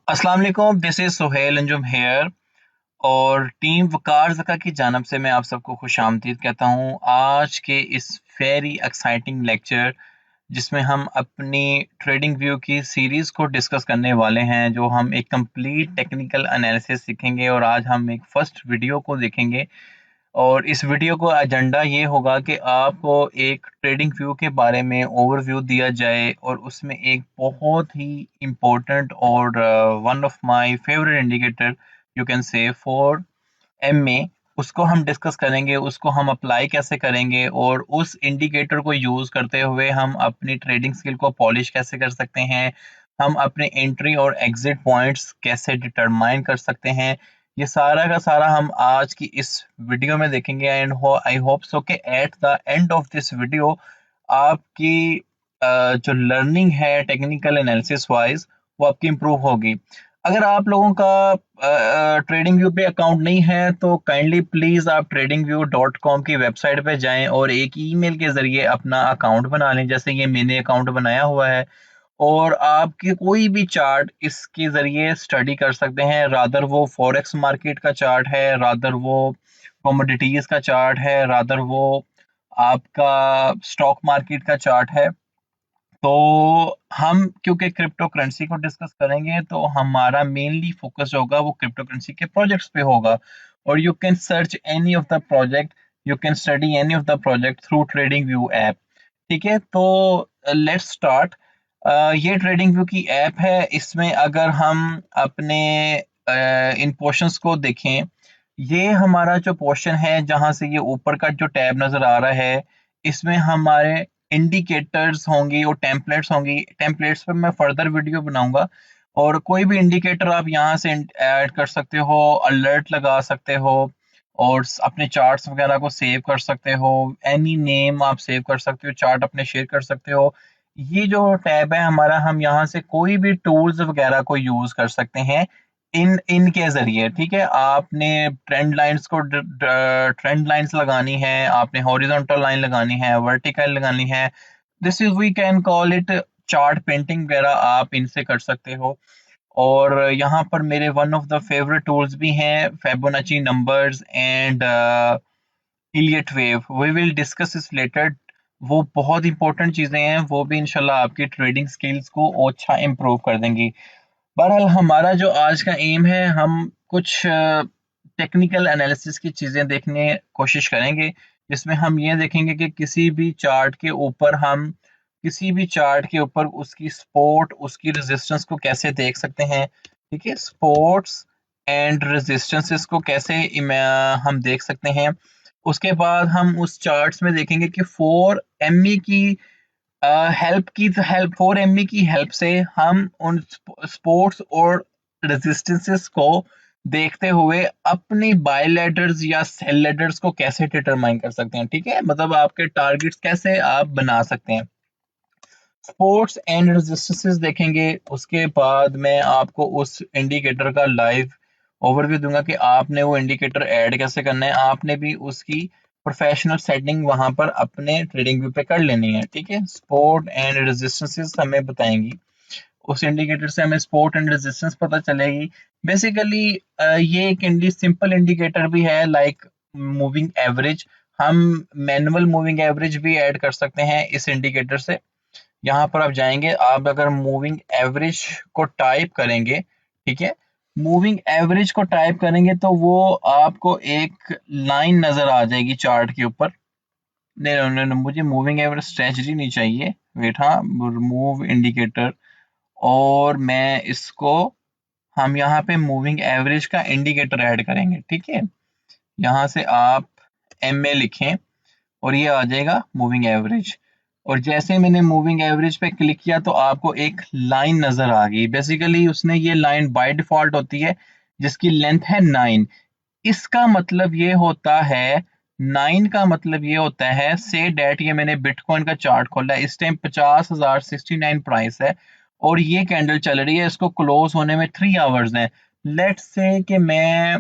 अस्सलाम वालेकुम, this is Suhail Anjum here और टीम वकार ज़का की जानब से मैं आप सबको खुशामदीद कहता हूँ। आज के इस वेरी एक्साइटिंग लेक्चर जिसमें हम अपनी ट्रेडिंग व्यू की सीरीज़ को डिस्कस करने वाले हैं, जो हम एक कंप्लीट टेक्निकल एनालिसिस सीखेंगे और आज हम एक फर्स्ट वीडियो को देखेंगे। और इस वीडियो का एजेंडा ये होगा कि आपको एक ट्रेडिंग व्यू के बारे में ओवरव्यू दिया जाए और उसमें एक बहुत ही इम्पोर्टेंट और one of my favourite indicator you can say for MA उसको हम डिस्कस करेंगे, उसको हम अप्लाई कैसे करेंगे और उस इंडिकेटर को यूज़ करते हुए हम अपनी ट्रेडिंग स्किल को पॉलिश कैसे कर सकते हैं, हम अपने एंट्री और एग्जिट पॉइंट्स कैसे डिटरमाइन कर सकते हैं। ये सारा का सारा हम आज की इस वीडियो में देखेंगे एंड आई होप सो कि at the end of this video आपकी जो लर्निंग है टेक्निकल एनालिसिस वाइज वो आपकी इम्प्रूव होगी। अगर आप लोगों का ट्रेडिंग व्यू पे अकाउंट नहीं है तो काइंडली प्लीज़ आप tradingview.com की वेबसाइट पे जाएं और एक ईमेल के ज़रिए अपना अकाउंट बना लें, जैसे ये मैंने अकाउंट बनाया हुआ है। और आपकी कोई भी चार्ट इसके ज़रिए स्टडी कर सकते हैं, रादर वो फॉरेक्स मार्केट का चार्ट है, रादर वो कमोडिटीज़ का चार्ट है, रादर वो आपका स्टॉक मार्केट का चार्ट है। तो हम क्योंकि क्रिप्टो करेंसी को डिस्कस करेंगे तो हमारा मेनली फोकस होगा वो क्रिप्टो करेंसी के प्रोजेक्ट्स पे होगा। और you can search any of the project, you can study any of the project through trading view app. ठीक है, तो लेट्स स्टार्ट। ये ट्रेडिंग व्यू की ऐप है। इसमें अगर हम अपने इन पोर्शंस को देखें, ये हमारा जो पोर्शन है जहां से ये ऊपर का जो टैब नजर आ रहा है, इसमें हमारे इंडिकेटर्स होंगी और टेम्पलेट्स होंगी। टेम्पलेट्स पे मैं फर्दर वीडियो बनाऊंगा और कोई भी इंडिकेटर आप यहाँ से ऐड कर सकते हो, अलर्ट लगा सकते हो और अपने चार्ट्स वगैरह को सेव कर सकते हो। एनी नेम आप सेव कर सकते हो, चार्ट अपने शेयर कर सकते हो। ये जो टैब है हमारा, हम यहाँ से कोई भी टूल्स वगैरह को यूज कर सकते हैं इनके ज़रिए। ठीक है, आपने ट्रेंड लाइन्स लगानी है, आपने हॉरिजॉन्टल लाइन लगानी है, वर्टिकल लगानी है, this is we can call it chart painting वगैरह आप इनसे कर सकते हो। और यहाँ पर मेरे one of the favourite tools भी हैं, Fibonacci numbers and Elliott wave. We will discuss इस रिलेटेड। वो बहुत इंपॉर्टेंट चीज़ें हैं, वो भी इंशाल्लाह आपकी ट्रेडिंग स्किल्स को अच्छा इम्प्रूव कर देंगी। बहरहाल हमारा जो आज का एम है, हम कुछ टेक्निकल एनालिसिस की चीज़ें देखने कोशिश करेंगे, जिसमें हम ये देखेंगे कि किसी भी चार्ट के ऊपर उसकी सपोर्ट, उसकी रेजिस्टेंस को कैसे देख सकते हैं। ठीक है, सपोर्ट्स एंड रेजिस्टेंसेस को कैसे हम देख सकते हैं। उसके बाद हम उस चार्ट्स में देखेंगे कि 4 MA की हेल्प 4 MA की हेल्प से हम उन स्पोर्ट्स और रेजिस्टेंसेस को देखते हुए अपनी बाय लेडर्स या सेल लेडर्स को कैसे डिटरमाइन कर सकते हैं। ठीक है, मतलब आपके टारगेट्स कैसे आप बना सकते हैं। सपोर्ट्स एंड रेजिस्टेंसेस देखेंगे, उसके बाद मैं आपको उस इंडिकेटर का लाइव ओवरव्यू दूंगा कि आपने वो इंडिकेटर ऐड कैसे करना है। आपने भी उसकी प्रोफेशनल सेटिंग वहां पर अपने ट्रेडिंग व्यू पे कर लेनी है। ठीक है, सपोर्ट एंड रेजिस्टेंसेस हमें बताएंगी, उस इंडिकेटर से हमें सपोर्ट एंड रेजिस्टेंस पता चलेगी। बेसिकली ये एक सिंपल इंडिकेटर भी है, लाइक मूविंग एवरेज। हम मैनुअल मूविंग एवरेज भी ऐड कर सकते हैं इस इंडिकेटर से। यहाँ पर आप जाएंगे, आप अगर मूविंग एवरेज को टाइप करेंगे, ठीक है, मूविंग एवरेज को टाइप करेंगे तो वो आपको एक लाइन नजर आ जाएगी चार्ट के ऊपर। नहीं नहीं नहीं, मुझे मूविंग एवरेज स्ट्रेटजी नहीं चाहिए। वेट, हाँ, रिमूव इंडिकेटर और मैं इसको, हम यहाँ पे मूविंग एवरेज का इंडिकेटर ऐड करेंगे। ठीक है, यहाँ से आप MA लिखें और ये आ जाएगा मूविंग एवरेज। और जैसे ही मैंने मूविंग एवरेज पे क्लिक किया तो आपको एक लाइन नजर आ गई। बेसिकली उसने ये लाइन बाय डिफॉल्ट होती है जिसकी लेंथ है 9। इसका मतलब ये होता है, 9 का मतलब ये होता है, से डेट, ये मैंने बिटकॉइन का चार्ट खोला है, इस टाइम 50,069 प्राइस है और ये कैंडल चल रही है, इसको क्लोज होने में 3 आवर्स हैं। लेट्स से कि मैं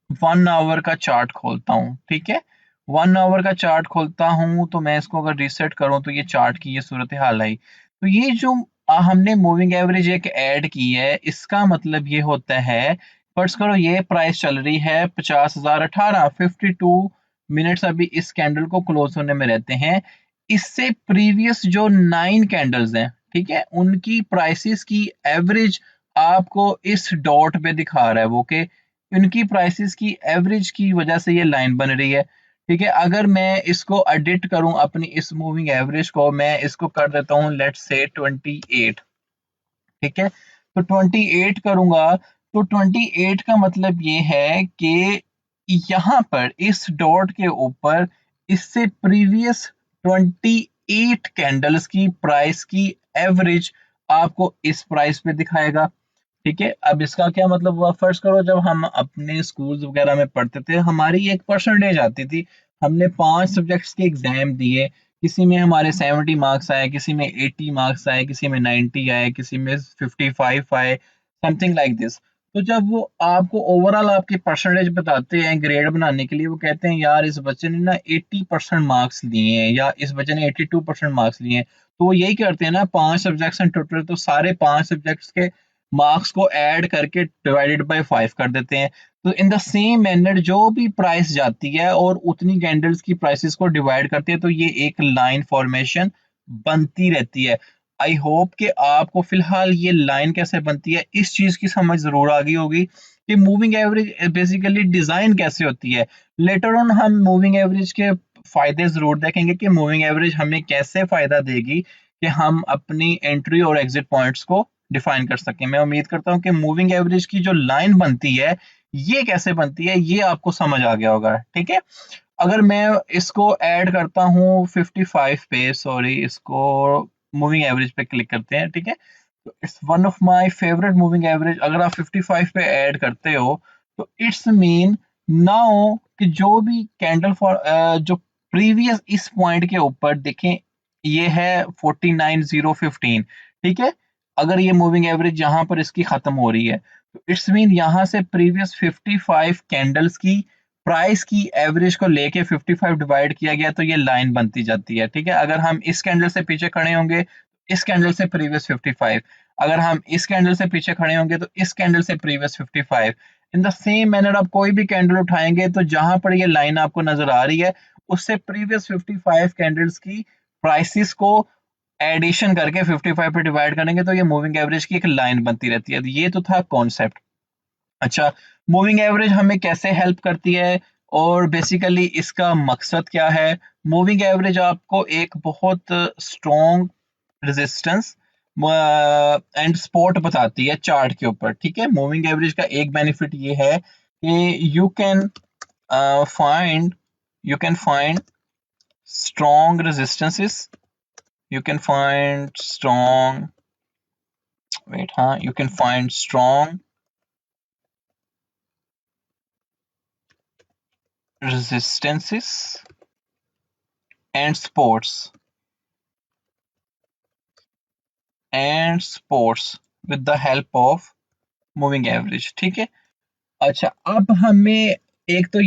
1 आवर का चार्ट खोलता हूँ। ठीक है, 1 आवर का चार्ट खोलता हूँ तो मैं इसको अगर रीसेट करूँ तो ये चार्ट की ये सूरत हाल आई। तो ये जो हमने मूविंग एवरेज एक ऐड की है, इसका मतलब ये होता है, फर्ज करो ये प्राइस चल रही है 50,018, 52 मिनट्स अभी इस कैंडल को क्लोज होने में रहते हैं। इससे प्रीवियस जो 9 कैंडल्स हैं, ठीक है, उनकी प्राइसेस की एवरेज आपको इस डॉट पे दिखा रहा है वो, कि उनकी प्राइसेस की एवरेज की वजह से ये लाइन बन रही है। ठीक है, अगर मैं इसको एडिट करूं अपनी इस मूविंग एवरेज को, मैं इसको कर देता हूं लेट्स से 28। ठीक है, तो 28 करूंगा, तो 28 का मतलब ये है कि यहाँ पर इस डॉट के ऊपर इससे प्रीवियस 28 कैंडल्स की प्राइस की एवरेज आपको इस प्राइस पे दिखाएगा। ठीक है, अब इसका क्या मतलब हुआ, फर्ज करो जब हम अपने स्कूल्स वगैरह में पढ़ते थे, हमारी एक परसेंटेज आती थी, हमने 5 सब्जेक्ट्स के एग्जाम दिए, किसी में हमारे 70 मार्क्स आए, किसी में 80 मार्क्स आए, किसी में 90 आए, किसी में 55 आए, समथिंग लाइक दिस। तो जब वो आपको ओवरऑल आपकी परसेंटेज बताते हैं ग्रेड बनाने के लिए, वो कहते हैं यार इस बच्चे ने ना 80% मार्क्स लिए हैं, या इस बच्चे ने 82% मार्क्स लिए हैं। तो वो यही करते हैं ना, 5 सब्जेक्ट्स हैं टोटल, तो सारे 5 सब्जेक्ट्स के मार्क्स को ऐड करके डिवाइडेड बाय 5 कर देते हैं। तो इन द सेम मैनर जो भी प्राइस जाती है और उतनी कैंडल्स की प्राइसेस को डिवाइड करती है, तो ये एक लाइन फॉर्मेशन बनती रहती है। आई होप कि आपको फिलहाल ये लाइन कैसे बनती है इस चीज की समझ जरूर आ गई होगी कि मूविंग एवरेज बेसिकली डिजाइन कैसे होती है। लेटर ऑन हम मूविंग एवरेज के फायदे जरूर देखेंगे कि मूविंग एवरेज हमें कैसे फायदा देगी कि हम अपनी एंट्री और एग्जिट पॉइंट्स को डिफाइन कर सकें। मैं उम्मीद करता हूं कि मूविंग एवरेज की जो लाइन बनती है ये कैसे बनती है ये आपको समझ आ गया होगा। ठीक है, अगर मैं इसको ऐड करता हूँ 55 पे, सॉरी इसको मूविंग एवरेज पे क्लिक करते हैं। ठीक है, तो it's one of my favourite moving average. अगर आप 55 पे ऐड करते हो तो इट्स मीन नाउ कि जो भी कैंडल फॉर जो प्रीवियस इस पॉइंट के ऊपर देखें, ये है 49,015। ठीक है, अगर ये मूविंग एवरेज यहाँ पर इसकी खत्म हो रही है, तो इट्स मीन यहाँ से प्रीवियस 55 कैंडल्स की प्राइस की एवरेज को लेके 55 डिवाइड किया गया, तो ये लाइन बनती जाती है। ठीक है, अगर हम इस कैंडल से पीछे खड़े होंगे, इस कैंडल से प्रीवियस 55, अगर हम इस कैंडल से पीछे खड़े होंगे तो इस कैंडल से previous 55। In the same manner आप कोई भी कैंडल उठाएंगे तो जहां पर ये लाइन आपको नजर आ रही है, उससे प्रीवियस 55 कैंडल्स की प्राइसेस को एडिशन करके 55 पे डिवाइड करेंगे, तो ये मूविंग एवरेज की एक लाइन बनती रहती है। ये तो था कॉन्सेप्ट। अच्छा, मूविंग एवरेज हमें कैसे हेल्प करती है और बेसिकली इसका मकसद क्या है। मूविंग एवरेज आपको एक बहुत स्ट्रॉन्ग रेजिस्टेंस एंड सपोर्ट बताती है चार्ट के ऊपर। ठीक है, मूविंग एवरेज का एक बेनिफिट ये है कि find you can find strong resistances, you can find strong wait हाँ you can find strong resistances and supports with the help of moving average। ठीक है, अच्छा अब हमें एक तो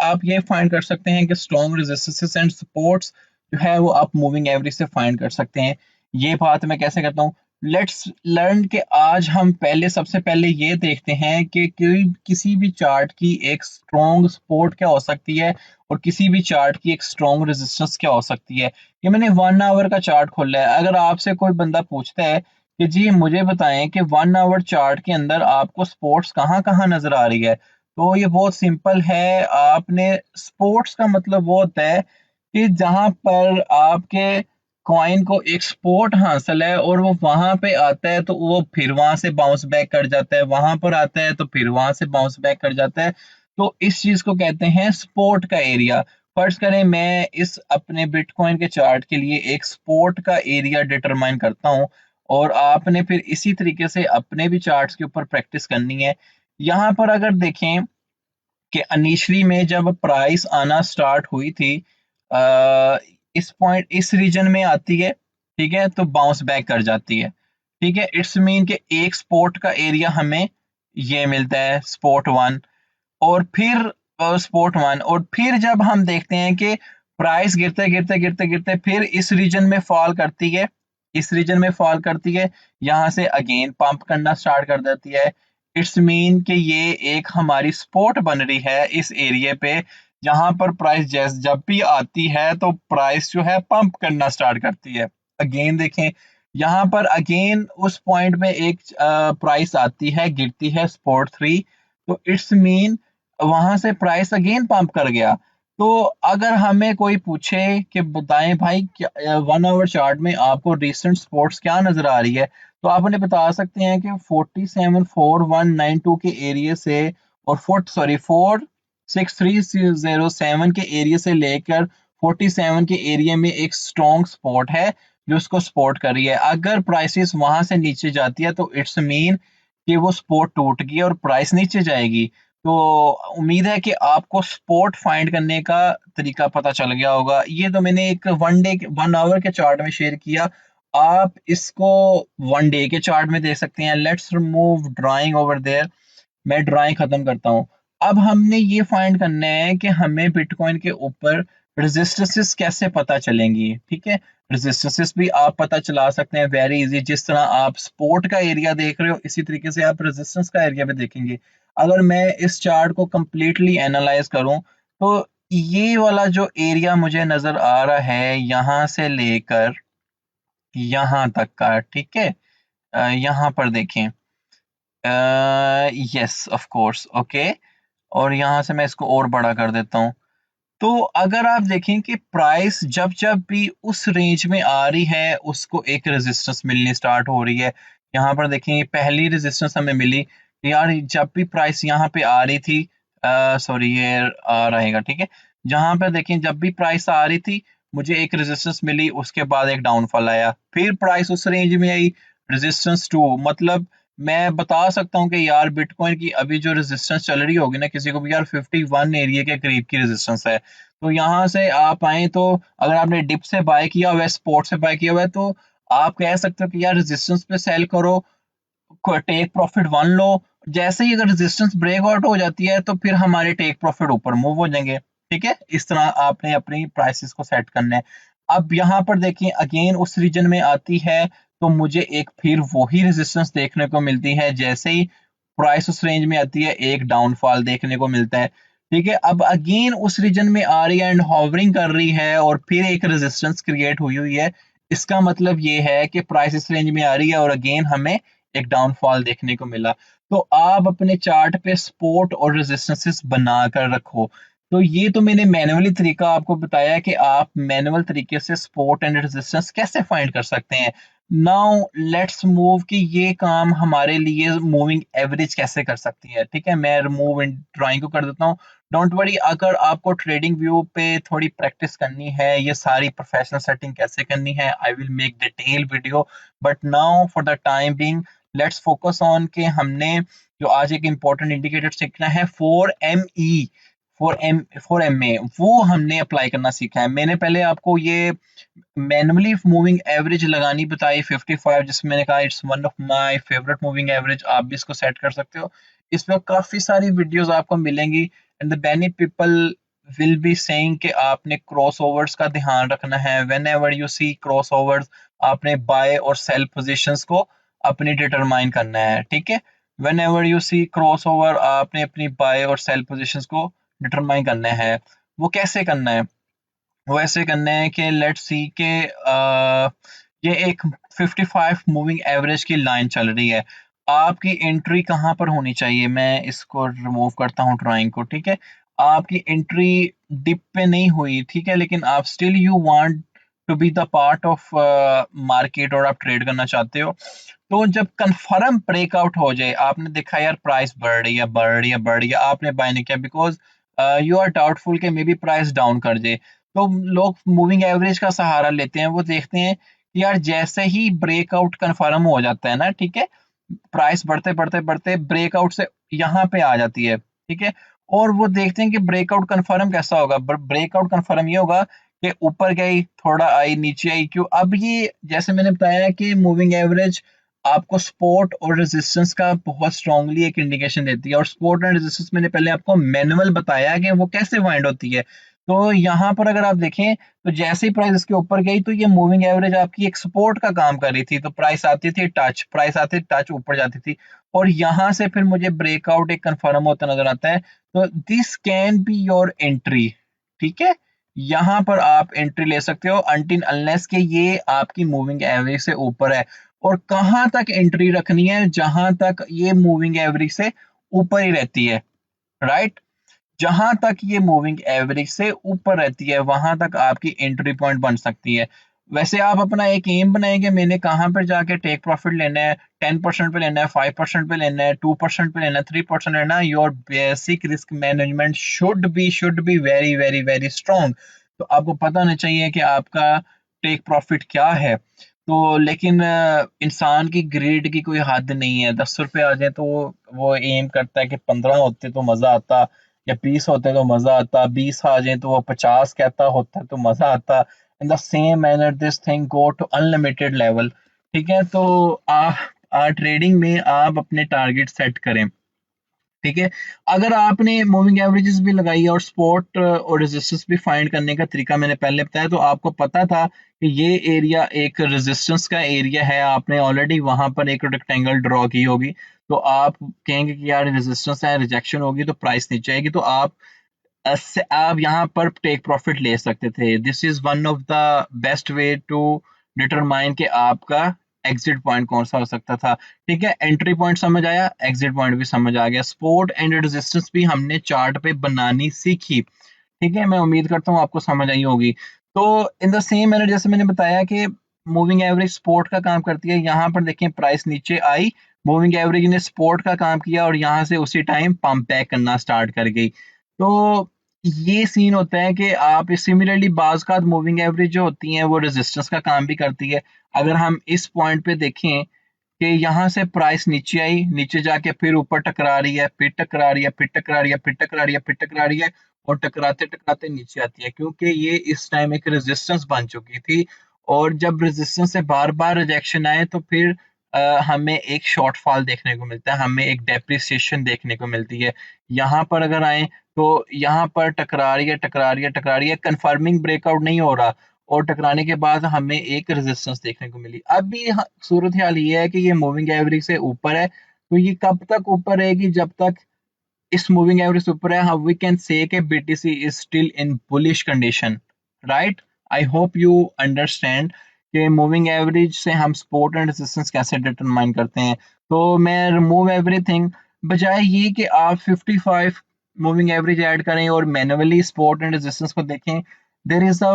आप ये फाइंड कर सकते हैं कि स्ट्रॉन्ग रेजिस्टेंसेस एंड सपोर्ट्स जो है वो आप मूविंग एवरेज से फाइंड कर सकते हैं। ये बात मैं कैसे करता हूँ, लेट्स लर्न कि आज हम सबसे पहले ये देखते हैं कि कोई किसी भी चार्ट की एक स्ट्रॉन्ग सपोर्ट क्या हो सकती है और किसी भी चार्ट की एक स्ट्रॉन्ग रेजिस्टेंस क्या हो सकती है। ये मैंने 1 आवर का चार्ट खोला है। अगर आपसे कोई बंदा पूछता है कि जी मुझे बताएं कि 1 आवर चार्ट के अंदर आपको स्पोर्ट्स कहाँ कहाँ नजर आ रही है, तो ये बहुत सिंपल है। आपने स्पोर्ट्स का मतलब वो होता है कि जहां पर आपके कॉइन को एक सपोर्ट हासिल है और वो वहां पे आता है तो वो फिर वहां से बाउंस बैक कर जाता है, वहां पर आता है तो फिर वहां से बाउंस बैक कर जाता है। तो इस चीज को कहते हैं सपोर्ट का एरिया। फर्ज करें मैं इस अपने बिटकॉइन के चार्ट के लिए एक सपोर्ट का एरिया डिटरमाइन करता हूं, और आपने फिर इसी तरीके से अपने भी चार्ट्स के ऊपर प्रैक्टिस करनी है। यहाँ पर अगर देखें कि इनिशियली में जब प्राइस आना स्टार्ट हुई थी, इस पॉइंट इस रीजन में आती है, ठीक है, तो बाउंस बैक कर जाती है। ठीक है, इट्स मीन कि एक स्पोर्ट का एरिया हमें ये मिलता है स्पोर्ट 1, और फिर स्पोर्ट 1, और फिर जब हम देखते हैं कि प्राइस गिरते गिरते गिरते गिरते फिर इस रीजन में फॉल करती है, इस रीजन में फॉल करती है, यहाँ से अगेन पंप करना स्टार्ट कर देती है। इट्स मीन कि ये एक हमारी सपोर्ट बन रही है इस एरिया पे, जहां पर प्राइस जब भी आती है तो प्राइस जो है पंप करना स्टार्ट करती है। अगेन देखें, यहाँ पर अगेन उस पॉइंट में एक प्राइस आती है, गिरती है सपोर्ट 3, तो इट्स मीन वहां से प्राइस अगेन पंप कर गया। तो अगर हमें कोई पूछे कि बताएं भाई क्या 1 आवर चार्ट में आपको रिसेंट सपोर्ट्स क्या नजर आ रही है, तो आप उन्हें बता सकते हैं कि 474192 के एरिया से और 46307 के एरिया से लेकर 47 के एरिया में एक स्ट्रॉन्ग सपोर्ट है जो उसको सपोर्ट कर रही है। अगर प्राइसेस वहां से नीचे जाती है तो इट्स मीन कि वो सपोर्ट टूट गई और प्राइस नीचे जाएगी। तो उम्मीद है कि आपको सपोर्ट फाइंड करने का तरीका पता चल गया होगा। ये तो मैंने एक 1 आवर के चार्ट में शेयर किया, आप इसको 1 डे के चार्ट में देख सकते हैं। Let's remove drawing over there, मैं ड्राइंग खत्म करता हूँ। अब हमने ये फाइंड करना है कि हमें बिटकॉइन के ऊपर रेजिस्टेंसेस कैसे पता चलेंगी। ठीक है, रेजिस्टेंसेस भी आप पता चला सकते हैं वेरी इजी। जिस तरह आप सपोर्ट का एरिया देख रहे हो, इसी तरीके से आप रेजिस्टेंस का एरिया भी देखेंगे। अगर मैं इस चार्ट को कंप्लीटली एनालाइज करूं तो ये वाला जो एरिया मुझे नजर आ रहा है यहाँ से लेकर यहाँ तक का, ठीक है, यहाँ पर देखें, यस ऑफ कोर्स, ओके, और यहाँ से मैं इसको और बड़ा कर देता हूँ। तो अगर आप देखें कि प्राइस जब जब भी उस रेंज में आ रही है उसको एक रेजिस्टेंस मिलनी स्टार्ट हो रही है। यहाँ पर देखें पहली रेजिस्टेंस हमें मिली यार जब भी प्राइस यहाँ पे आ रही थी, सॉरी ये आ रहेगा, ठीक है, जहाँ पे देखें जब भी प्राइस आ रही थी मुझे एक रेजिस्टेंस मिली, उसके बाद एक डाउनफॉल आया, फिर प्राइस उस रेंज में आई, रेजिस्टेंस 2, मतलब मैं बता सकता हूँ कि यार बिटकॉइन की अभी जो रेजिस्टेंस चल रही होगी ना, किसी को भी यार 51 एरिया के करीब की रेजिस्टेंस है। तो यहाँ से आप आए तो अगर आपने डिप से बाय किया हुआ है, स्पॉट से बाय किया हुआ है, तो आप कह सकते हो कि यार रेजिस्टेंस पे सेल करो, टेक प्रॉफिट 1 लो। जैसे ही अगर रेजिस्टेंस ब्रेक आउट हो जाती है तो फिर हमारे टेक प्रॉफिट ऊपर मूव हो जाएंगे। ठीक है, इस तरह आपने अपनी प्राइसेस को सेट करना है। अब यहाँ पर देखिए अगेन उस रीजन में आती है तो मुझे एक फिर वही रेजिस्टेंस देखने को मिलती है, जैसे ही प्राइस उस रेंज में आती है एक डाउनफॉल देखने को मिलता है। ठीक है, अब अगेन उस रीजन में आ रही है एंड हॉवरिंग कर रही है और फिर एक रेजिस्टेंस क्रिएट हुई हुई है। इसका मतलब ये है कि प्राइस इस रेंज में आ रही है और अगेन हमें एक डाउनफॉल देखने को मिला। तो आप अपने चार्ट पे सपोर्ट और रेजिस्टेंसेस बना कर रखो। तो ये तो मैंने मैनुअली तरीका आपको बताया है कि आप मैनुअल तरीके से सपोर्ट एंड रेजिस्टेंस कैसे फाइंड कर सकते हैं। नाउ लेट्स मूव कि ये काम हमारे लिए मूविंग एवरेज कैसे कर सकती है। ठीक है, मैं रिमूव इन ड्राइंग को कर देता हूँ। डोंट वरी, अगर आपको ट्रेडिंग व्यू पे थोड़ी प्रैक्टिस करनी है, ये सारी प्रोफेशनल सेटिंग कैसे करनी है, I will make detail video, but now for the time being let's focus on कि हमने जो आज एक इंपॉर्टेंट इंडिकेटर सीखना है 4ME, 4MA, वो हमने अप्लाई करना सीखा है। मैंने पहले आपको ये मैनुअली मूविंग एवरेज लगानी बताई 55, जिसमें मैंने कहा it's one of my favourite moving average, आप भी इसको सेट कर सकते हो। इसमें काफी सारी वीडियोस आपको मिलेंगी and the many people will be saying कि आपने क्रॉसओवर्स का ध्यान रखना है। Whenever you see crossovers आपने बाय और सेल पोजीशंस को अपनी डिटरमाइन करना है। ठीक है, whenever you see crossover आपने अपनी बाय और सेल पोजीशंस को डिटरमाइन करना है। वो कैसे करना है? वो ऐसे करना है कि लेट्स सी के ये एक 55 मूविंग एवरेज की लाइन चल रही है, आपकी एंट्री कहाँ पर होनी चाहिए? मैं इसको रिमूव करता हूँ ड्राइंग को। ठीक है, आपकी एंट्री डिप पे नहीं हुई, ठीक है, लेकिन आप still you want to be the part of market और आप ट्रेड करना चाहते हो। तो जब कंफर्म ब्रेकआउट हो जाए, आपने देखा यार प्राइस बढ़ रही है बढ़ रही है बढ़ रही है, आपने बाय नहीं किया बिकॉज यू आर डाउटफुल कि मे बी प्राइस डाउन कर जाए, तो लोग मूविंग एवरेज का सहारा लेते हैं। वो देखते हैं कि यार जैसे ही ब्रेकआउट कंफर्म हो जाता है ना, ठीक है, प्राइस बढ़ते बढ़ते बढ़ते ब्रेकआउट से यहाँ पे आ जाती है। ठीक है, और वो देखते हैं कि ब्रेकआउट कंफर्म कैसा होगा। ब्रेकआउट कंफर्म ये होगा कि ऊपर गई, थोड़ा आई, नीचे आई, क्यों? अब ये जैसे मैंने बताया कि मूविंग एवरेज आपको सपोर्ट और रेजिस्टेंस का बहुत स्ट्रांगली एक इंडिकेशन देती है, और सपोर्ट एंड रेजिस्टेंस मैंने पहले आपको मैनुअल बताया कि वो कैसे फाइंड होती है। तो यहाँ पर अगर आप देखें तो जैसे ही प्राइस इसके ऊपर गई तो ये मूविंग एवरेज आपकी एक सपोर्ट का काम कर रही थी, तो प्राइस आती थी टच, प्राइस आती टच ऊपर जाती थी और यहाँ से फिर मुझे ब्रेकआउट एक कंफर्म होता नजर आता है। तो this can be your entry, ठीक है, यहाँ पर आप एंट्री ले सकते हो अनटिल अनलेस के ये आपकी मूविंग एवरेज से ऊपर है। और कहाँ तक एंट्री रखनी है, जहां तक ये मूविंग एवरेज से ऊपर ही रहती है, राइट, जहां तक ये मूविंग एवरेज से ऊपर रहती है वहां तक आपकी एंट्री पॉइंट बन सकती है। वैसे आप अपना एक एम बनाएंगे मैंने कहां पर जाके टेक प्रॉफिट लेना है, 10% पे लेना है, 5% पे लेना है, 2% पे लेना है, 3% लेना है, your basic risk management should be very very very strong. तो आपको पता होना चाहिए कि आपका टेक प्रॉफिट क्या है। तो लेकिन इंसान की ग्रीड की कोई हद नहीं है, 10 रुपए आ जाए तो वो एम करता है कि 15 होते तो मजा आता, या 20 होते तो मजा आता, 20 आ जाए तो वो 50 कहता होता तो मजा आता। In the same manner this thing go to unlimited level. ठीक है, तो ट्रेडिंग में आप अपने टारगेट सेट करें, ठीक है। अगर आपने मूविंग एवरेजेस भी लगाई है और स्पॉट और रेजिस्टेंस भी फाइंड करने का तरीका मैंने पहले बताया, तो आपको पता था कि ये एरिया एक रेजिस्टेंस का एरिया है, आपने ऑलरेडी वहां पर एक रेक्टेंगल ड्रॉ की होगी, तो आप कहेंगे कि यार रेजिस्टेंस है, रिजेक्शन होगी तो प्राइस नीचे आएगी, तो आप यहाँ पर टेक प्रॉफिट ले सकते थे। This is one of the best way to determine कि आपका एग्जिट पॉइंट कौन सा हो सकता था। ठीक है, एंट्री पॉइंट समझ आया, एग्जिट पॉइंट भी समझ आ गया, सपोर्ट एंड रेजिस्टेंस भी हमने चार्ट पे बनानी सीखी। ठीक है, मैं उम्मीद करता हूँ आपको समझ आई होगी। तो इन द सेम मैनर जैसे मैंने बताया कि मूविंग एवरेज सपोर्ट का काम करती है, यहाँ पर देखें प्राइस नीचे आई, मूविंग एवरेज ने सपोर्ट का काम किया और यहाँ से उसी टाइम पंप बैक करना स्टार्ट कर गई। तो ये सीन होता है कि आप सिमिलरली बाज का मूविंग एवरेज जो होती है वो रेजिस्टेंस का काम भी करती है। अगर हम इस पॉइंट पे देखें कि यहाँ से प्राइस नीचे आई, नीचे जाके फिर ऊपर टकरा रही है, फिर टकरा रही है, फिर टकरा रही है, फिर टकरा रही है, फिर टकरा रही है और टकराते टकराते नीचे आती है, क्योंकि ये इस टाइम एक रेजिस्टेंस बन चुकी थी। और जब रेजिस्टेंस से बार बार रिजेक्शन आए तो फिर हमें एक शॉर्टफॉल देखने को मिलता है, हमें एक डेप्रिसिएशन देखने को मिलती है। यहाँ पर अगर आए तो यहाँ पर टकरा रही है, टकरा रही है, टकरा रही है, कंफर्मिंग ब्रेकआउट नहीं हो रहा और टकराने के बाद हमें एक रेजिस्टेंस देखने को मिली। अब भी सूरत हाल ये है कि ये मूविंग एवरेज से ऊपर है, तो ये कब तक ऊपर रहेगी, जब तक इस मूविंग एवरेज से ऊपर है how we can say कि BTC is still in bullish condition, right? I hope you understand कि मूविंग एवरेज से हम सपोर्ट एंड रेजिस्टेंस कैसे डिटरमाइन करते हैं। तो मैं रिमूव एवरीथिंग, बजाय ये कि आप 55 मूविंग एवरेज ऐड करें और मैन्युअली सपोर्ट एंड रेजिस्टेंस को देखें, there is a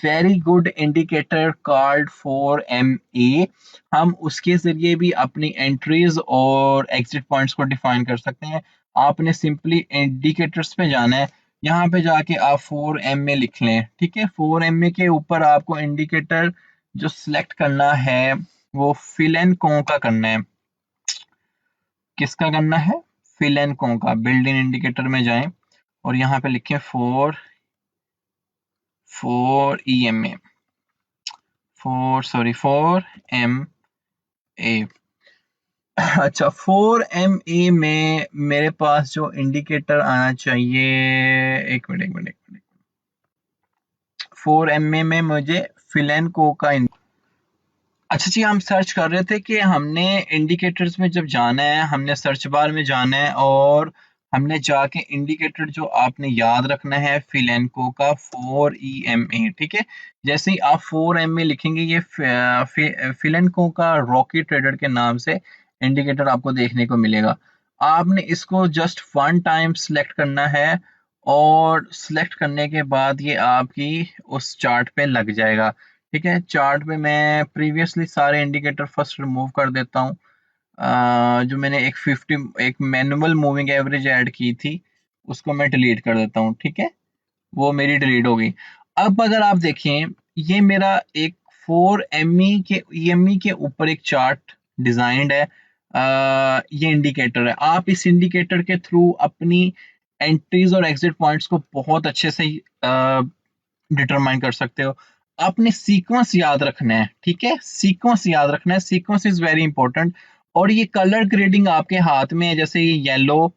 very good indicator called 4MA। हम उसके जरिए भी अपनी एंट्रीज और एग्जिट पॉइंट्स को डिफाइन कर सकते हैं। आपने सिंपली इंडिकेटर्स पे जाना है, यहाँ पे जाके आप 4MA लिख लें, ठीक है। 4MA के ऊपर आपको इंडिकेटर जो सिलेक्ट करना है वो फिल एंड को का करना है। किसका करना है? फिल एंड को का। बिल्ड इन इंडिकेटर में जाएं और यहाँ पे लिखें 4MA, 4MA। अच्छा, 4MA में मेरे पास जो इंडिकेटर आना चाहिए, एक मिनट एक मिनट एक मिनट, 4MA में मुझे फिलेंको का अच्छा जी, हम सर्च कर रहे थे कि हमने इंडिकेटर्स में जब जाना है, हमने सर्च बार में जाना है और हमने जाके इंडिकेटर जो आपने याद रखना है फिलेंको का 4EMA, ठीक है। जैसे ही आप 4MA लिखेंगे ये फिलेंको का रॉकी ट्रेडर के नाम से इंडिकेटर आपको देखने को मिलेगा। आपने इसको जस्ट वन टाइम सिलेक्ट करना है और सिलेक्ट करने के बाद ये आपकी उस चार्ट पे लग जाएगा। ठीक है, चार्ट पे मैं प्रीवियसली सारे इंडिकेटर फर्स्ट रिमूव कर देता हूँ। जो मैंने एक मैनुअल मूविंग एवरेज ऐड की थी उसको मैं डिलीट कर देता हूँ, ठीक है, वो मेरी डिलीट हो गई। अब अगर आप देखें, ये मेरा एक 4ME के ऊपर एक चार्ट डिजाइंड है। ये इंडिकेटर है, आप इस इंडिकेटर के थ्रू अपनी एंट्रीज और एग्जिट पॉइंट्स को बहुत अच्छे से डिटरमाइन कर सकते हो। आपने सीक्वेंस याद रखना है, ठीक है, सीक्वेंस याद रखना है, सीक्वेंस इज वेरी इंपॉर्टेंट। और ये कलर ग्रेडिंग आपके हाथ में है, जैसे ये येलो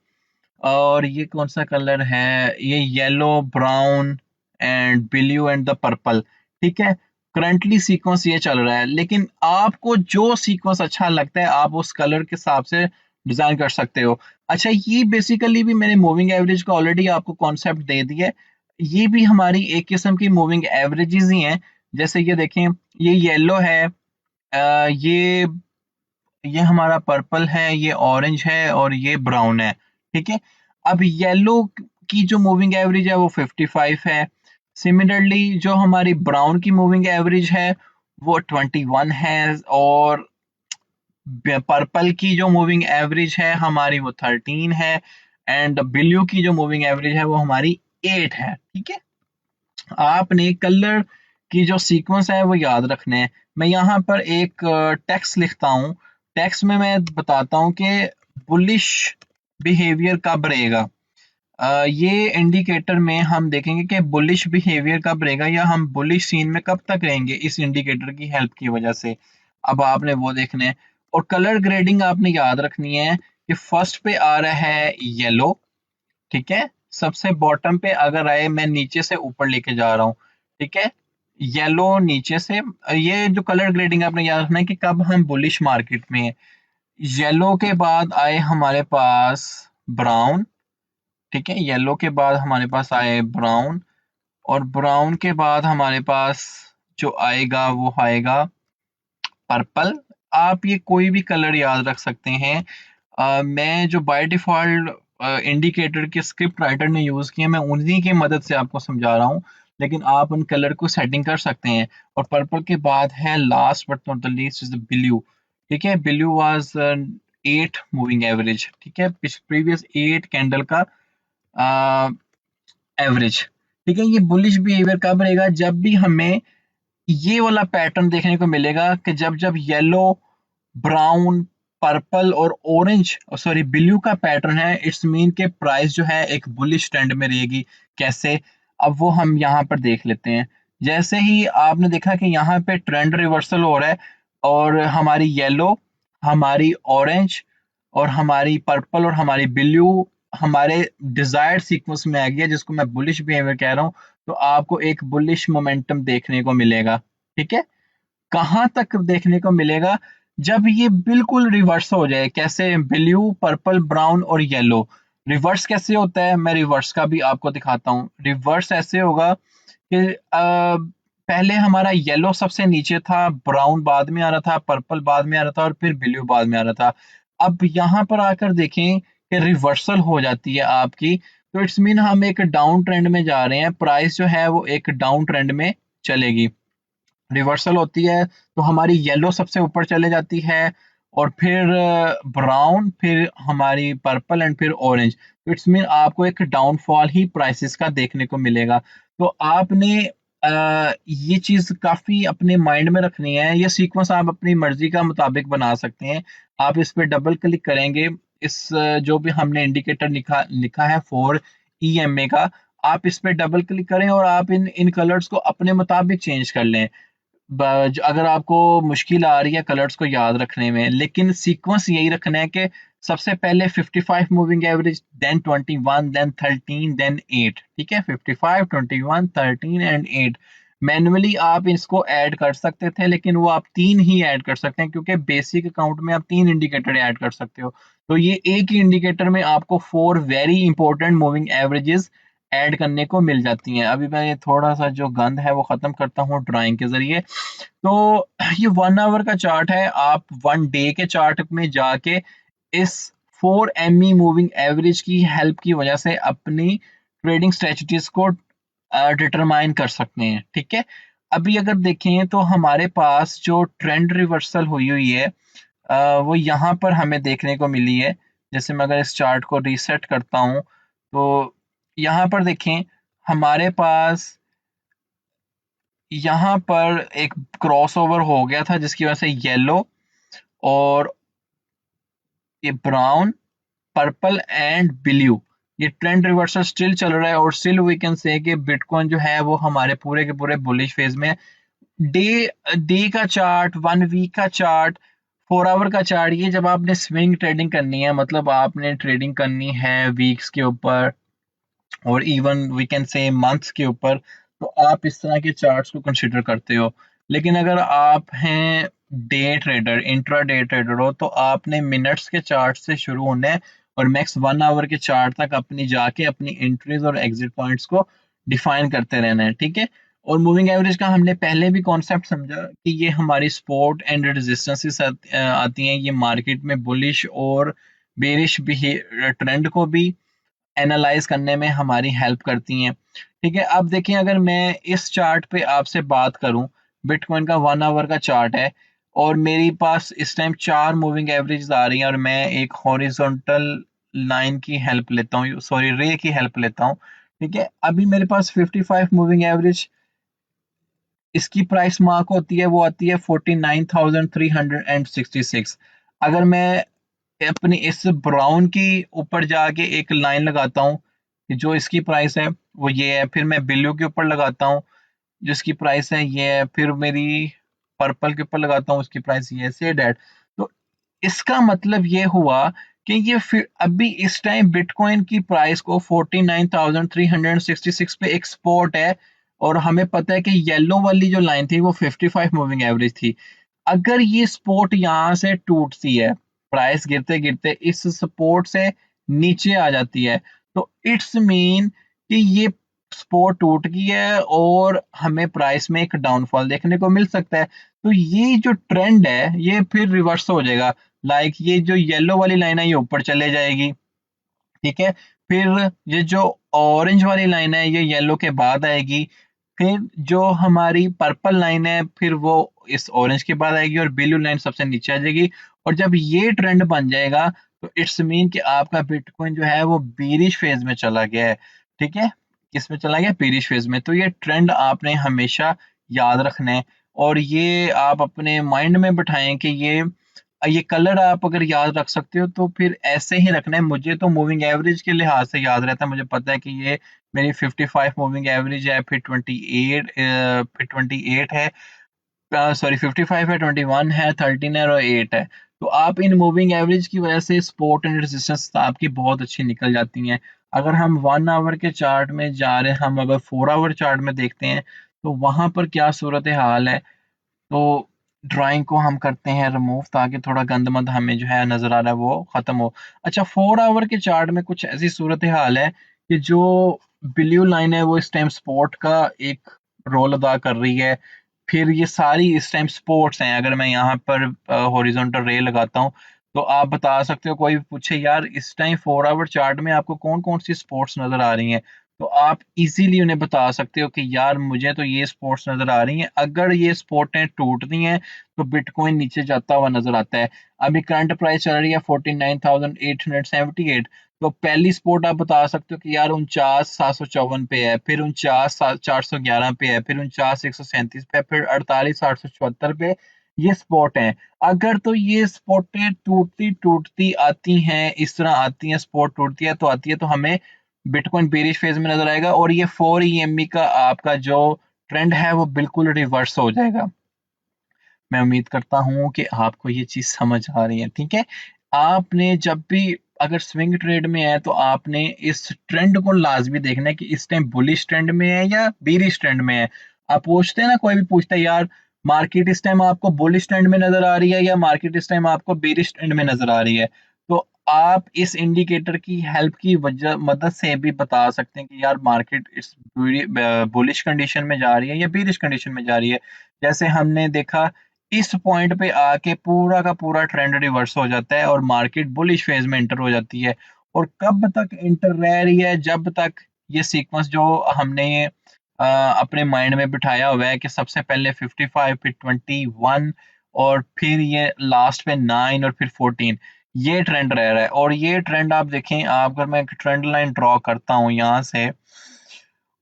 और ये कौन सा कलर है, ये yellow brown and blue and the purple. ठीक है, करंटली सीक्वेंस ये चल रहा है, लेकिन आपको जो सीक्वेंस अच्छा लगता है आप उस कलर के हिसाब से डिजाइन कर सकते हो। अच्छा, ये बेसिकली भी मैंने मूविंग एवरेज का ऑलरेडी आपको कॉन्सेप्ट दे दिया है। ये भी हमारी एक किस्म की मूविंग एवरेजेस ही हैं। जैसे ये देखें, ये येलो है, ये हमारा पर्पल है, ये ऑरेंज है और ये ब्राउन है। ठीक है, अब येलो की जो मूविंग एवरेज है वो 55 है। सिमिलरली जो हमारी ब्राउन की मूविंग एवरेज है वो 21 है, और पर्पल की जो मूविंग एवरेज है हमारी वो 13 है, एंड ब्लू की जो मूविंग एवरेज है वो हमारी 8 है। ठीक है, आपने कलर की जो सीक्वेंस है वो याद रखने हैं। मैं यहाँ पर एक टेक्स्ट लिखता हूँ। टेक्स्ट में मैं बताता हूँ कि बुलिश बिहेवियर कब रहेगा। ये इंडिकेटर में हम देखेंगे कि बुलिश बिहेवियर कब रहेगा या हम बुलिश सीन में कब तक रहेंगे इस इंडिकेटर की हेल्प की वजह से। अब आपने वो देखना है, और कलर ग्रेडिंग आपने याद रखनी है कि फर्स्ट पे आ रहा है येलो। ठीक है, सबसे बॉटम पे अगर आए, मैं नीचे से ऊपर लेके जा रहा हूँ। ठीक है, येलो नीचे से, ये जो कलर ग्रेडिंग आपने याद रखना है कि कब हम बुलिश मार्केट में है। येलो के बाद आए हमारे पास ब्राउन। ठीक है, येलो के बाद हमारे पास आए ब्राउन, और ब्राउन के बाद हमारे पास जो आएगा वो आएगा पर्पल। आप ये कोई भी कलर याद रख सकते हैं। मैं जो बाय डिफॉल्ट इंडिकेटर के स्क्रिप्ट राइटर ने यूज किए, मैं उन्हीं की मदद से आपको समझा रहा हूँ, लेकिन आप उन कलर को सेटिंग कर सकते हैं। और पर्पल के बाद है last but not the least is the blue. ठीक है, ब्लू वाज 8 मूविंग एवरेज। ठीक है, प्रीवियस 8 कैंडल का एवरेज। ठीक है, ये बुलिश बिहेवियर कब रहेगा, जब भी हमें ये वाला पैटर्न देखने को मिलेगा कि जब जब येलो, ब्राउन, पर्पल और ऑरेंज, सॉरी ब्लू का पैटर्न है, इट्स मीन के प्राइस जो है एक बुलिश ट्रेंड में रहेगी। कैसे, अब वो हम यहाँ पर देख लेते हैं। जैसे ही आपने देखा कि यहाँ पे ट्रेंड रिवर्सल हो रहा है, और हमारी येलो, हमारी ऑरेंज और हमारी पर्पल और हमारी ब्लू हमारे डिजायर्ड सीक्वेंस में आ गया, जिसको मैं बुलिश बिहेवियर कह रहा हूँ, तो आपको एक बुलिश मोमेंटम देखने को मिलेगा। ठीक है, कहाँ तक देखने को मिलेगा, जब ये बिल्कुल रिवर्स हो जाए। कैसे, ब्लू, पर्पल, ब्राउन और येलो। रिवर्स कैसे होता है, मैं रिवर्स का भी आपको दिखाता हूँ। रिवर्स ऐसे होगा कि पहले हमारा येलो सबसे नीचे था, ब्राउन बाद में आ रहा था, पर्पल बाद में आ रहा था और फिर ब्लू बाद में आ रहा था। अब यहाँ पर आकर देखें कि रिवर्सल हो जाती है आपकी, तो इट्स मीन हम एक डाउन ट्रेंड में जा रहे हैं, प्राइस जो है वो एक डाउन ट्रेंड में चलेगी। रिवर्सल होती है तो हमारी येलो सबसे ऊपर चले जाती है, और फिर ब्राउन, फिर हमारी पर्पल एंड फिर ऑरेंज। तो इट्स मीन आपको एक डाउनफॉल ही प्राइसेस का देखने को मिलेगा। तो आपने ये चीज काफी अपने माइंड में रखनी है। ये सीक्वेंस आप अपनी मर्जी का मुताबिक बना सकते हैं। आप इस पे डबल क्लिक करेंगे, इस जो भी हमने इंडिकेटर लिखा लिखा है फॉर ईएमए का, आप इस पे डबल क्लिक करें और आप इन इन कलर्स को अपने मुताबिक चेंज कर लें। अगर आपको मुश्किल आ रही है कलर्स को याद रखने में, लेकिन सीक्वेंस यही रखना है कि सबसे पहले 55 moving average, then 21, then 13, then 8। ठीक है, 55, 21, 13 एंड 8। मैन्युअली आप इसको ऐड कर सकते थे, लेकिन वो आप 3 ही ऐड कर सकते हैं, क्योंकि बेसिक अकाउंट में आप 3 इंडिकेटर ऐड कर सकते हो। तो ये एक ही इंडिकेटर में आपको 4 very important moving averages add करने को मिल जाती हैं। अभी मैं ये थोड़ा सा जो गंद है वो खत्म करता हूँ ड्राइंग के जरिए। तो ये 1 आवर का चार्ट है। आप 1 डे के चार्ट में जाके इस 4 ME मूविंग एवरेज की हेल्प की वजह से अपनी ट्रेडिंग स्ट्रेटजीज को डिटरमाइन कर सकते हैं। ठीक है, अभी अगर देखें तो हमारे पास जो ट्रेंड रिवर्सल हुई हुई है, वो यहाँ पर हमें देखने को मिली है। जैसे मैं अगर इस चार्ट को रीसेट करता हूँ, तो यहाँ पर देखें, हमारे पास यहाँ पर एक क्रॉसओवर हो गया था, जिसकी वजह से येलो और ये ब्राउन, पर्पल एंड ब्लू, ये ट्रेंड रिवर्सल स्टिल चल रहा है, और स्टिल वी कैन से कि बिटकॉइन जो है वो हमारे पूरे के पूरे बुलिश फेज में। डे डे का चार्ट, 1 वीक का चार्ट, 4 आवर का चार्ट, ये जब आपने स्विंग ट्रेडिंग करनी है, मतलब आपने ट्रेडिंग करनी है वीक्स के ऊपर और even we can say months के ऊपर, तो आप इस तरह के चार्ट्स को कंसिडर करते हो। लेकिन अगर आप हैं day trader, intra day trader हो, तो आपने मिनट्स के चार्ट से शुरू होना है और मैक्स 1 आवर के चार्ट तक अपनी जाके अपनी एंट्रीज और एग्जिट पॉइंट्स को डिफाइन करते रहना है, ठीक है। और मूविंग एवरेज का हमने पहले भी कॉन्सेप्ट समझा कि ये हमारी सपोर्ट एंड रेजिस्टेंसेस आती हैं, ये मार्केट में बुलिश और बेरिश ट्रेंड को भी एनालाइज करने में हमारी हेल्प करती हैं, ठीक है। अब देखिए, अगर मैं इस चार्ट पे आपसे बात करूं, बिटकॉइन का 1 आवर का चार्ट है और मेरे पास इस टाइम 4 मूविंग एवरेज आ रही हैं और मैं एक हॉरिजॉन्टल लाइन की हेल्प लेता हूँ, सॉरी रे की हेल्प लेता हूँ, ठीक है। अभी मेरे पास 55 मूविंग एवरेज, इसकी प्राइस मार्क होती है, वो आती है 49,366। अगर मैं अपनी इस ब्राउन की ऊपर जाके एक लाइन लगाता हूँ कि जो इसकी प्राइस है वो ये है, फिर मैं ब्लू के ऊपर लगाता हूँ जिसकी प्राइस है ये है, फिर मेरी पर्पल के ऊपर लगाता हूँ उसकी प्राइस ये है, से डैट। तो इसका मतलब ये हुआ कि ये फिर अभी इस टाइम बिटकॉइन की प्राइस को 49,366 पे एक्सपोर्ट है और हमें पता है कि येलो वाली जो लाइन थी वो 55 मूविंग एवरेज थी। अगर ये सपोर्ट यहाँ से टूटती है, प्राइस गिरते गिरते इस सपोर्ट से नीचे आ जाती है, तो इट्स मीन कि ये सपोर्ट टूट गई है और हमें प्राइस में एक डाउनफॉल देखने को मिल सकता है। तो ये जो ट्रेंड है ये फिर रिवर्स हो जाएगा, लाइक ये जो येलो वाली लाइन है ये ऊपर चले जाएगी, ठीक है। फिर ये जो ऑरेंज वाली लाइन है ये येलो के बाद आएगी, फिर जो हमारी पर्पल लाइन है फिर वो इस ऑरेंज के बाद आएगी और ब्लू लाइन सबसे नीचे आ जाएगी। और जब ये ट्रेंड बन जाएगा तो इट्स मीन कि आपका बिटकॉइन जो है वो बीरिश फेज में चला गया है, ठीक है। किस में चला गया? बीरिश फेज में। तो ये ट्रेंड आपने हमेशा याद रखना है और ये आप अपने माइंड में बिठाएं कि ये कलर आप अगर याद रख सकते हो तो फिर ऐसे ही रखना है। मुझे तो मूविंग एवरेज के लिहाज से याद रहता है, मुझे पता है कि ये मेरी 55 मूविंग एवरेज है, फिर 28 है, सॉरी 55 है, 21 है, 13 है और 8 है। तो आप इन मूविंग एवरेज की वजह से सपोर्ट एंड रेजिस्टेंस आपकी बहुत अच्छी निकल जाती हैं। अगर हम 1 आवर के चार्ट में जा रहे हैं, हम अगर 4 आवर चार्ट में देखते हैं तो वहां पर क्या सूरत हाल है। तो ड्राइंग को हम करते हैं रिमूव ताकि थोड़ा गंदमंद हमें जो है नजर आ रहा है वो खत्म हो। अच्छा, 4 आवर के चार्ट में कुछ ऐसी सूरत हाल है कि जो ब्लू लाइन है वो इस टाइम स्पोर्ट का एक रोल अदा कर रही है। फिर ये सारी इस टाइम स्पोर्ट्स हैं। अगर मैं यहाँ पर हॉरिजॉन्टल रे लगाता हूँ तो आप बता सकते हो, कोई भी पूछे यार इस टाइम 4 आवर चार्ट में आपको कौन कौन सी स्पोर्ट्स नजर आ रही हैं, तो आप इजीली उन्हें बता सकते हो कि यार मुझे तो ये स्पोर्ट्स नजर आ रही हैं। अगर ये स्पोर्टें टूटती हैं तो बिटकॉइन नीचे जाता हुआ नजर आता है। अभी करंट प्राइस चल रही है 49,878। तो पहली स्पोर्ट आप बता सकते हो कि यार 49,754 पे है, फिर 49,411 पे है, फिर 49,137 पे है, फिर 48,874 पे ये स्पॉट है। अगर तो ये स्पॉटें टूटती टूटती आती हैं, इस तरह आती हैं, स्पॉट टूटती है तो आती है, तो हमें बिटकॉइन बेरिश फेज में नजर आएगा और ये 4 EME का आपका जो ट्रेंड है वो बिल्कुल रिवर्स हो जाएगा। मैं उम्मीद करता हूँ कि आपको ये चीज समझ आ रही है, ठीक है। आपने जब भी अगर स्विंग ट्रेड में है तो आपने इस ट्रेंड को लाजमी देखना है कि इस टाइम बुलिश ट्रेंड में है या बेरिश ट्रेंड में है। आप पूछते हैं ना, कोई भी पूछता है यार मार्केट इस टाइम आपको बुलिश ट्रेंड में नजर आ रही है या मार्केट इस टाइम आपको बेरिश ट्रेंड में नजर आ रही है, तो आप इस इंडिकेटर की हेल्प की वजह मदद से भी बता सकते हैं कि यार मार्केट इस बुलिश कंडीशन में जा रही है या बेरिश कंडीशन में जा रही है। जैसे हमने देखा इस पॉइंट पे आके पूरा का पूरा ट्रेंड रिवर्स हो जाता है और मार्केट बुलिश फेज में एंटर हो जाती है। और कब तक एंटर रह रही है? जब तक ये सीक्वेंस जो हमने अपने माइंड में बिठाया हुआ है कि सबसे पहले 55, फिर 21 और फिर ये लास्ट पे 9 और फिर 14, ये ट्रेंड रह रहा है। और ये ट्रेंड आप देखें, आप अगर मैं ट्रेंड लाइन ड्रॉ करता हूँ यहाँ से,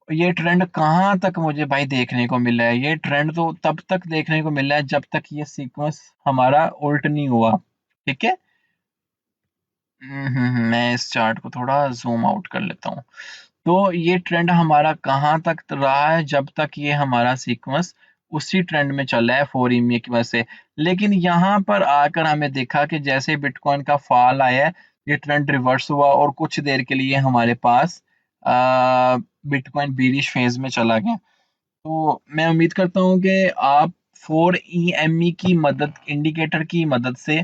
ये ट्रेंड कहाँ तक मुझे भाई देखने को मिला है? ये ट्रेंड तो तब तक देखने को मिला है जब तक ये सीक्वेंस हमारा उल्ट नहीं हुआ, ठीक है। मैं इस चार्ट को थोड़ा जूम आउट कर लेता हूँ। तो ये ट्रेंड हमारा कहाँ तक रहा है? जब तक ये हमारा सीक्वेंस उसी ट्रेंड में चल रहा है 4 EMA की वजह से। लेकिन यहाँ पर आकर हमें देखा कि जैसे बिटकॉइन का फॉल आया है, ये ट्रेंड रिवर्स हुआ और कुछ देर के लिए हमारे पास बिटकॉइन बीरिश फेज में चला गया। तो मैं उम्मीद करता हूँ कि आप 4EME की मदद, इंडिकेटर की मदद से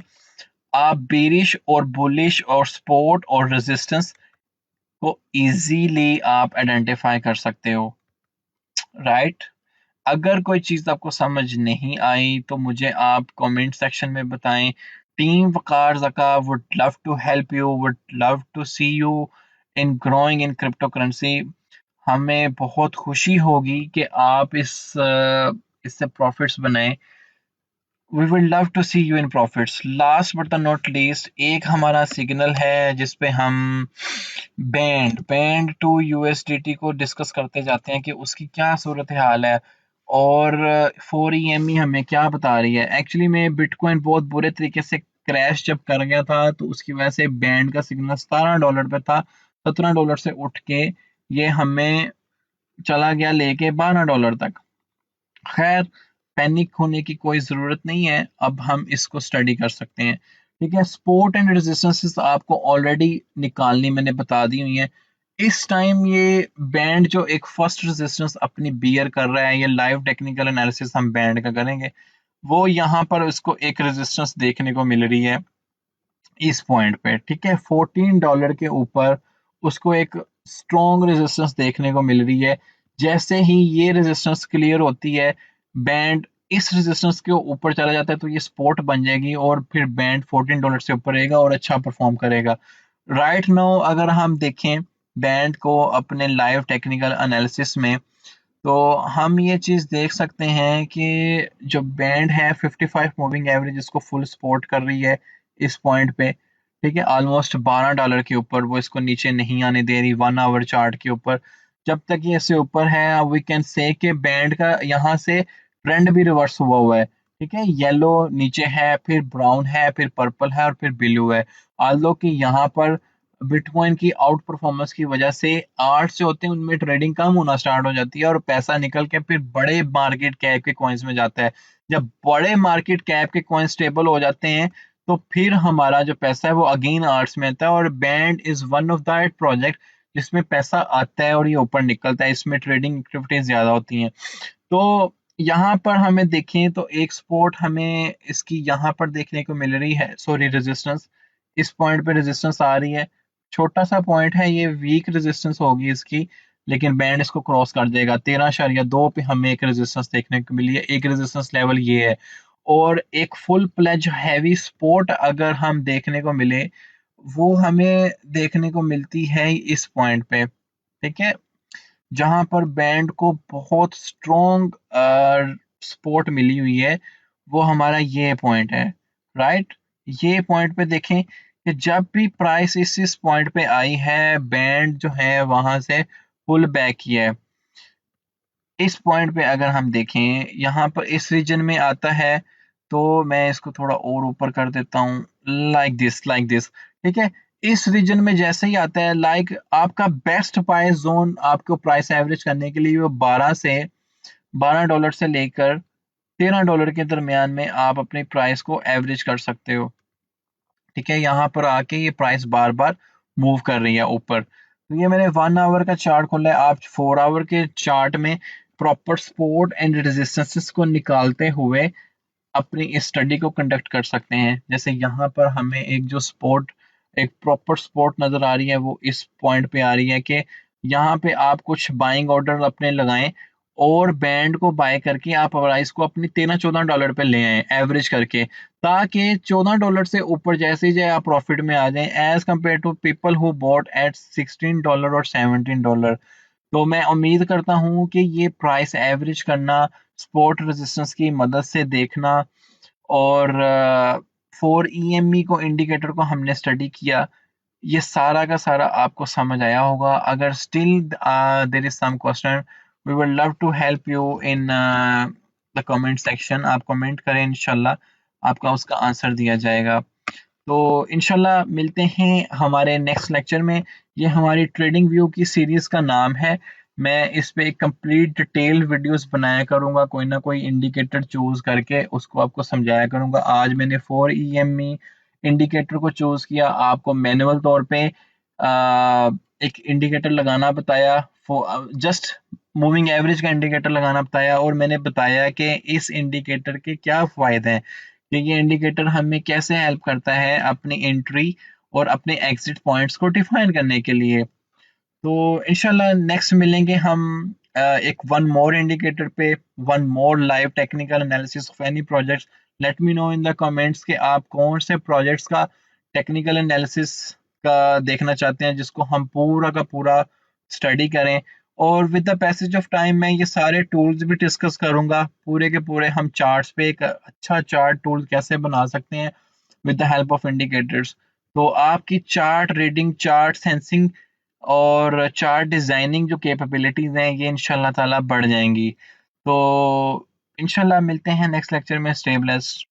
आप बेरिश और बुलिश और सपोर्ट और रेजिस्टेंस को इजीली आप आइडेंटिफाई कर सकते हो, राइट? अगर कोई चीज़ आपको समझ नहीं आई तो मुझे आप कमेंट सेक्शन में बताएं। Team Waqar Zaka would love to help you, would love to see you in growing in crypto currency. हमें बहुत खुशी होगी कि आप इससे प्रॉफिट्स बनाएं। We will love to see you in profits. Last but the not least, एक हमारा सिग्नल है जिसपे हम बैंड टू यूएसडीटी को डिस्कस करते जाते हैं कि उसकी क्या सूरत हाल है और 4EME हमें क्या बता रही है। एक्चुअली में बिटकॉइन बहुत बुरे तरीके से क्रैश जब कर गया था तो उसकी वजह से बैंड का सिग्नल $17 पे था। $17 से उठ के ये हमें चला गया लेके $12 तक। खैर, पैनिक होने की कोई ज़रूरत नहीं है, अब हम इसको स्टडी कर सकते हैं। ठीक है, सपोर्ट एंड रेजिस्टेंसेस आपको ऑलरेडी निकालनी मैंने बता दी हुई है। इस टाइम ये बैंड जो एक फर्स्ट रेजिस्टेंस अपनी बियर कर रहा है, ये लाइव टेक्निकल एनालिसिस हम बैंड का करेंगे, वो यहाँ पर उसको एक रेजिस्टेंस देखने को मिल रही है इस पॉइंट पे। ठीक है, $14 के ऊपर उसको एक स्ट्रॉन्ग रेजिस्टेंस देखने को मिल रही है। जैसे ही ये रेजिस्टेंस क्लियर होती है, बैंड इस रेजिस्टेंस के ऊपर चला जाता है तो ये सपोर्ट बन जाएगी और फिर बैंड $14 से ऊपर रहेगा और अच्छा परफॉर्म करेगा। राइट नाउ अगर हम देखें बैंड को अपने लाइव टेक्निकल एनालिसिस में, तो हम ये चीज़ देख सकते हैं कि जो बैंड है 55 मूविंग एवरेज इसको फुल सपोर्ट कर रही है इस पॉइंट पे। ठीक है, ऑलमोस्ट $12 के ऊपर वो इसको नीचे नहीं आने दे रही 1 आवर चार्ट के ऊपर। जब तक ये इससे ऊपर है वी कैन से कि बैंड का यहाँ से ट्रेंड भी रिवर्स हुआ हुआ है। ठीक है, येलो नीचे है, फिर ब्राउन है, फिर पर्पल है और फिर ब्लू है। आल्दो कि यहाँ पर बिटकॉइन की आउट परफॉर्मेंस की वजह से आर्ट्स जो होते हैं उनमें ट्रेडिंग कम होना स्टार्ट हो जाती है और पैसा निकल के फिर बड़े मार्केट कैप के कॉइन्स में जाता है। जब बड़े मार्केट कैप के कॉइन स्टेबल हो जाते हैं तो फिर हमारा जो पैसा है वो अगेन आर्ट्स में आता है और band is one of that project जिसमें पैसा आता है और ये ऊपर निकलता है। इसमें ट्रेडिंग एक्टिविटीज ज्यादा होती हैं। तो यहाँ पर हमें देखें तो एक सपोर्ट हमें इसकी यहाँ पर देखने को मिल रही है, सॉरी रेजिस्टेंस। इस पॉइंट पे रेजिस्टेंस आ रही है, छोटा सा पॉइंट है, ये वीक रेजिस्टेंस होगी इसकी, लेकिन बैंड इसको क्रॉस कर देगा। 13.2 पे हमें एक रेजिस्टेंस देखने को मिली है, एक रेजिस्टेंस लेवल ये है। और एक फुल प्लेज हैवी सपोर्ट अगर हम देखने को मिले वो हमें देखने को मिलती है इस पॉइंट पे। ठीक है, जहां पर बैंड को बहुत स्ट्रॉन्ग सपोर्ट मिली हुई है, वो हमारा ये पॉइंट है। राइट, ये पॉइंट पे देखें कि जब भी प्राइस इस पॉइंट पे आई है बैंड जो है वहां से पुल बैक किया है। इस पॉइंट पे अगर हम देखें यहाँ पर इस रीजन में आता है तो मैं इसको थोड़ा और ऊपर कर देता हूँ, लाइक दिस। ठीक है, इस रीजन में जैसे ही आता है लाइक आपका बेस्ट बाय जोन आपको प्राइस एवरेज करने के लिए वो $12 से लेकर $13 के दरमियान में आप अपनी प्राइस को एवरेज कर सकते हो। ठीक है, यहाँ पर आके ये प्राइस बार बार मूव कर रही है ऊपर। तो ये मैंने 1 आवर का चार्ट खोला है, आप 4 आवर के चार्ट में प्रॉपर सपोर्ट एंड रेजिस्टेंसेस को निकालते हुए अपनी इस स्टडी को कंडक्ट कर सकते हैं। जैसे यहाँ पर हमें एक जो सपोर्ट, एक प्रॉपर सपोर्ट नजर आ रही है वो इस पॉइंट पे आ रही है कि यहाँ पे आप कुछ बाइंग ऑर्डर अपने लगाएं और बैंड को बाय करके आप प्राइस को अपनी $13-14 पे ले आए एवरेज करके, ताकि $14 से ऊपर जैसे ही जाए आप प्रॉफिट में आ जाएं as compare to people who bought at $16 और $17। तो मैं उम्मीद करता हूँ कि ये प्राइस एवरेज करना, सपोर्ट रेजिस्टेंस की मदद से देखना और 4EME को इंडिकेटर को हमने स्टडी किया, ये सारा का सारा आपको समझ आया होगा। अगर still there is some question we would love to help you in the comment section. आप कमेंट करें, इंशाल्लाह आपका उसका आंसर दिया जाएगा। तो इंशाल्लाह मिलते हैं हमारे नेक्स्ट लेक्चर में। ये हमारी ट्रेडिंग व्यू की सीरीज का नाम है। मैं इस पे एक कंप्लीट डिटेल वीडियोस बनाया करूंगा, कोई ना कोई इंडिकेटर चूज करके उसको आपको समझाया करूंगा। आज मैंने 4EME इंडिकेटर को चूज किया, आपको मैनुअल तौर पे एक इंडिकेटर लगाना बताया, जस्ट मूविंग एवरेज का इंडिकेटर लगाना बताया, और मैंने बताया कि इस इंडिकेटर के क्या फ़ायदे हैं, कि ये इंडिकेटर हमें कैसे हेल्प करता है अपनी एंट्री और अपने एग्जिट पॉइंट्स को डिफाइन करने के लिए। तो इंशाल्लाह नेक्स्ट मिलेंगे हम एक वन मोर इंडिकेटर पे, one more live technical analysis of any projects. Let me know in the comments कि आप कौन से प्रोजेक्ट्स का टेक्निकल एनालिसिस का देखना चाहते हैं, जिसको हम पूरा का पूरा स्टडी करें। और with the passage of time मैं ये सारे टूल्स भी डिस्कस करूंगा, पूरे के पूरे हम चार्ट्स पे एक अच्छा चार्ट टूल कैसे बना सकते हैं with the help of indicators. तो आपकी चार्ट रीडिंग, चार्ट सेंसिंग और चार्ट डिजाइनिंग जो कैपेबिलिटीज हैं ये इंशाल्लाह ताला बढ़ जाएंगी। तो इंशाल्लाह मिलते हैं नेक्स्ट लेक्चर में। Stay blessed.